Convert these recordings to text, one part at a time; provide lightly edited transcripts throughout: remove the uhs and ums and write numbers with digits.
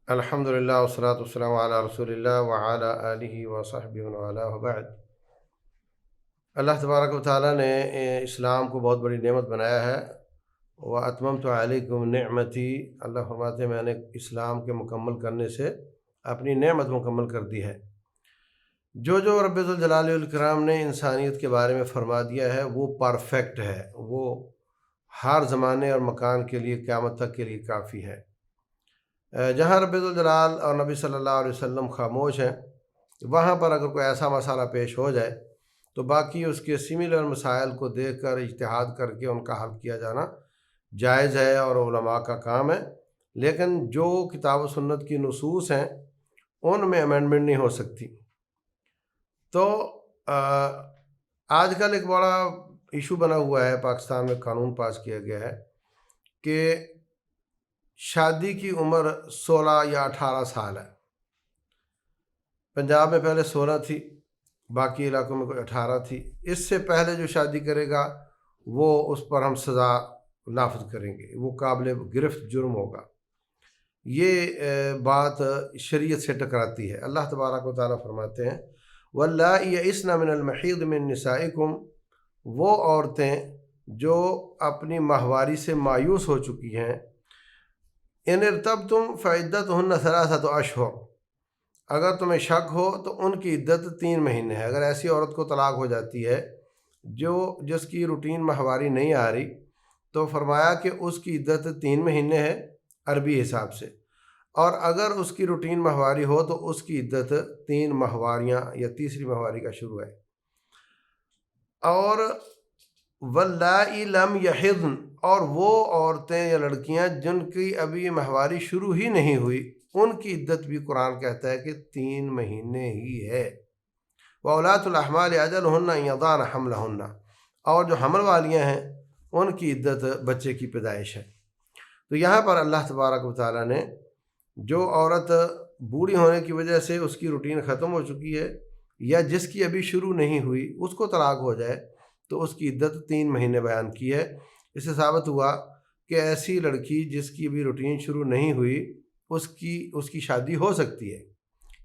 الحمدللہ والصلاۃ والسلام علی رسول اللہ وعلی آلہ وصحبہ ومن والہ وبعد۔ اللہ تبارک و تعالیٰ نے اسلام کو بہت بڑی نعمت بنایا ہے۔ وَأَتْمَمْتُ عَلَيْكُمْ نِعْمَتِي، اللہ فرماتے ہیں میں نے اسلام کے مکمل کرنے سے اپنی نعمت مکمل کر دی ہے۔ جو رب ذوالجلال والاکرام نے انسانیت کے بارے میں فرما دیا ہے وہ پرفیکٹ ہے، وہ ہر زمانے اور مکان کے لیے قیامت تک کے لیے کافی ہے۔ جہاں رب ذوالجلال اور نبی صلی اللہ علیہ وسلم خاموش ہیں، وہاں پر اگر کوئی ایسا مسئلہ پیش ہو جائے تو باقی اس کے سملر مسائل کو دیکھ کر اجتہاد کر کے ان کا حل کیا جانا جائز ہے اور علماء کا کام ہے، لیکن جو کتاب و سنت کی نصوص ہیں ان میں امینڈمنٹ نہیں ہو سکتی۔ تو آج کل ایک بڑا ایشو بنا ہوا ہے، پاکستان میں قانون پاس کیا گیا ہے کہ شادی کی عمر 16 یا 18 سال ہے۔ پنجاب میں پہلے 16 تھی، باقی علاقوں میں کوئی 18 تھی۔ اس سے پہلے جو شادی کرے گا وہ اس پر ہم سزا نافذ کریں گے، وہ قابل گرفت جرم ہوگا۔ یہ بات شریعت سے ٹکراتی ہے۔ اللہ تبارک و تعالیٰ فرماتے ہیں وَاللَّائِي يَئِسْنَ مِنَ الْمَحِيضِ مِن نِّسَائِكُمْ، وہ عورتیں جو اپنی ماہواری سے مایوس ہو چکی ہیں، ان ارتبتم فعدتہن ثلاثۃ اشہر، اگر تمہیں شک ہو تو ان کی عدت 3 مہینے ہے۔ اگر ایسی عورت کو طلاق ہو جاتی ہے جس کی روٹین ماہواری نہیں آ رہی، تو فرمایا کہ اس کی عدت 3 مہینے ہے عربی حساب سے، اور اگر اس کی روٹین ماہواری ہو تو اس کی عدت 3 ماہواریاں یا تیسری ماہواری کا شروع ہے۔ اور واللائی لم یحضن، اور وہ عورتیں یا لڑکیاں جن کی ابھی ماہواری شروع ہی نہیں ہوئی، ان کی عدت بھی قرآن کہتا ہے کہ 3 مہینے ہی ہے۔ وَأُولَاتُ الْأَحْمَالِ أَجَلُهُنَّ أَن يَضَعْنَ حَمْلَهُنَّ، اور جو حمل والیاں ہیں ان کی عدت بچے کی پیدائش ہے۔ تو یہاں پر اللہ تبارک و تعالیٰ نے جو عورت بوڑھی ہونے کی وجہ سے اس کی روٹین ختم ہو چکی ہے یا جس کی ابھی شروع نہیں ہوئی اس کو طلاق ہو جائے تو اس کی عدت 3 مہینے بیان کی ہے۔ اس سے ثابت ہوا کہ ایسی لڑکی جس کی ابھی روٹین شروع نہیں ہوئی اس کی شادی ہو سکتی ہے۔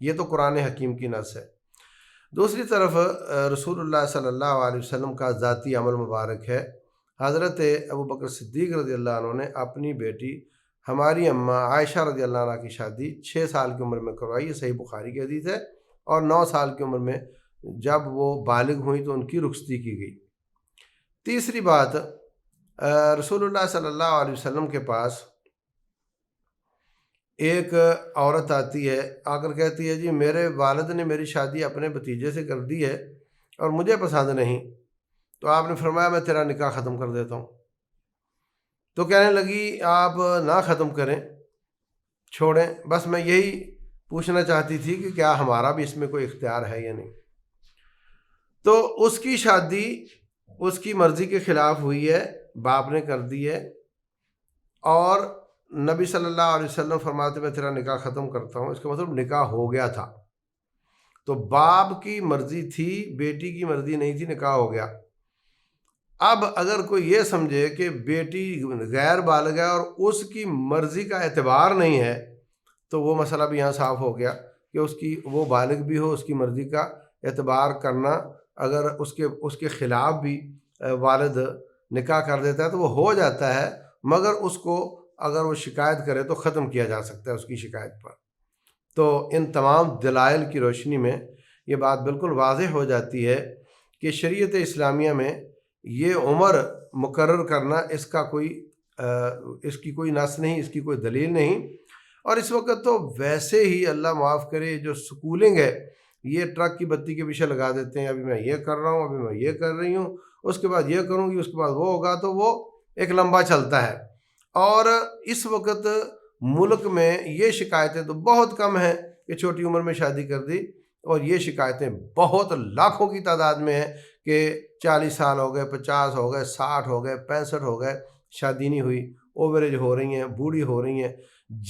یہ تو قرآن حکیم کی نص ہے۔ دوسری طرف رسول اللہ صلی اللہ علیہ وسلم کا ذاتی عمل مبارک ہے۔ حضرت ابوبکر صدیق رضی اللہ عنہ نے اپنی بیٹی ہماری اماں عائشہ رضی اللہ عنہ کی شادی 6 سال کی عمر میں کروائی، یہ صحیح بخاری کی حدیث ہے، اور 9 سال کی عمر میں جب وہ بالغ ہوئیں تو ان کی رخصتی کی گئی۔ تیسری بات، رسول اللہ صلی اللہ علیہ وسلم کے پاس ایک عورت آتی ہے، آ کر کہتی ہے جی میرے والد نے میری شادی اپنے بھتیجے سے کر دی ہے اور مجھے پسند نہیں، تو آپ نے فرمایا میں تیرا نکاح ختم کر دیتا ہوں۔ تو کہنے لگی آپ نہ ختم کریں، چھوڑیں، بس میں یہی پوچھنا چاہتی تھی کہ کیا ہمارا بھی اس میں کوئی اختیار ہے یا نہیں۔ تو اس کی شادی اس کی مرضی کے خلاف ہوئی ہے، باپ نے کر دی ہے، اور نبی صلی اللہ علیہ وسلم فرماتے میں تیرا نکاح ختم کرتا ہوں، اس کا مطلب نکاح ہو گیا تھا۔ تو باپ کی مرضی تھی، بیٹی کی مرضی نہیں تھی، نکاح ہو گیا۔ اب اگر کوئی یہ سمجھے کہ بیٹی غیر بالغ ہے اور اس کی مرضی کا اعتبار نہیں ہے، تو وہ مسئلہ بھی یہاں صاف ہو گیا کہ وہ بالغ بھی ہو، اس کی مرضی کا اعتبار کرنا، اگر اس کے خلاف بھی والد نکاح کر دیتا ہے تو وہ ہو جاتا ہے، مگر اس کو اگر وہ شکایت کرے تو ختم کیا جا سکتا ہے اس کی شکایت پر۔ تو ان تمام دلائل کی روشنی میں یہ بات بالکل واضح ہو جاتی ہے کہ شریعت اسلامیہ میں یہ عمر مقرر کرنا اس کی کوئی نص نہیں، اس کی کوئی دلیل نہیں۔ اور اس وقت تو ویسے ہی اللہ معاف کرے جو سکولنگ ہے، یہ ٹرک کی بتی کے پیچھے لگا دیتے ہیں، ابھی میں یہ کر رہا ہوں، ابھی میں یہ کر رہی ہوں، اس کے بعد یہ کروں گی، اس کے بعد وہ ہوگا، تو وہ ایک لمبا چلتا ہے۔ اور اس وقت ملک میں یہ شکایتیں تو بہت کم ہیں کہ چھوٹی عمر میں شادی کر دی، اور یہ شکایتیں بہت لاکھوں کی تعداد میں ہیں کہ 40 سال ہو گئے، 50 ہو گئے، 60 ہو گئے، 65 ہو گئے، شادی نہیں ہوئی، اووریج ہو رہی ہیں، بوڑھی ہو رہی ہیں۔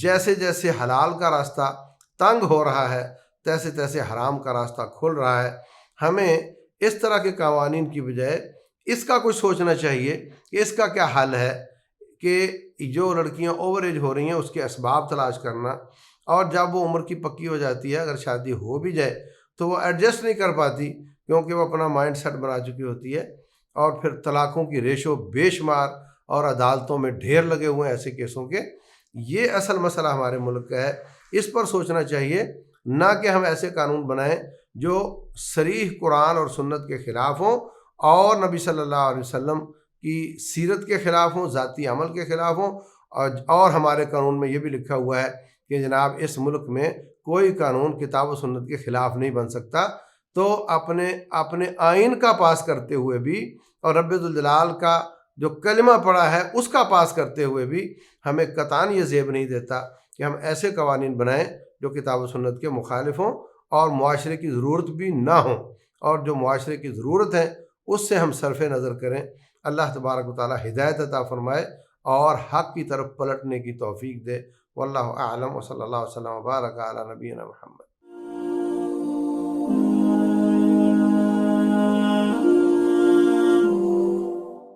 جیسے جیسے حلال کا راستہ تنگ ہو رہا ہے تیسے تیسے حرام کا راستہ کھل رہا ہے۔ ہمیں اس طرح کے قوانین کی بجائے اس کا کچھ سوچنا چاہیے کہ اس کا کیا حل ہے، کہ جو لڑکیاں اوور ایج ہو رہی ہیں اس کے اسباب تلاش کرنا، اور جب وہ عمر کی پکی ہو جاتی ہے، اگر شادی ہو بھی جائے تو وہ ایڈجسٹ نہیں کر پاتی، کیونکہ وہ اپنا مائنڈ سیٹ بنا چکی ہوتی ہے، اور پھر طلاقوں کی ریشو بے شمار، اور عدالتوں میں ڈھیر لگے ہوئے ہیں ایسے کیسوں کے۔ یہ اصل مسئلہ ہمارے ملک کا ہے، اس پر سوچنا چاہیے، نہ کہ ہم ایسے قانون بنائیں جو صریح قرآن اور سنت کے خلاف ہوں، اور نبی صلی اللہ علیہ وسلم کی سیرت کے خلاف ہوں، ذاتی عمل کے خلاف ہوں، اور ہمارے قانون میں یہ بھی لکھا ہوا ہے کہ جناب اس ملک میں کوئی قانون کتاب و سنت کے خلاف نہیں بن سکتا۔ تو اپنے آئین کا پاس کرتے ہوئے بھی، اور رب ذوالجلال کا جو کلمہ پڑا ہے اس کا پاس کرتے ہوئے بھی، ہمیں قطعاً یہ زیب نہیں دیتا کہ ہم ایسے قوانین بنائیں جو کتاب و سنت کے مخالف ہوں اور معاشرے کی ضرورت بھی نہ ہوں، اور جو معاشرے کی ضرورت ہے اس سے ہم صرف نظر کریں۔ اللہ تبارک و تعالی ہدایت عطا فرمائے اور حق کی طرف پلٹنے کی توفیق دے۔ واللہ اعلم، وصلی اللہ وسلم وبارک علی نبینا محمد۔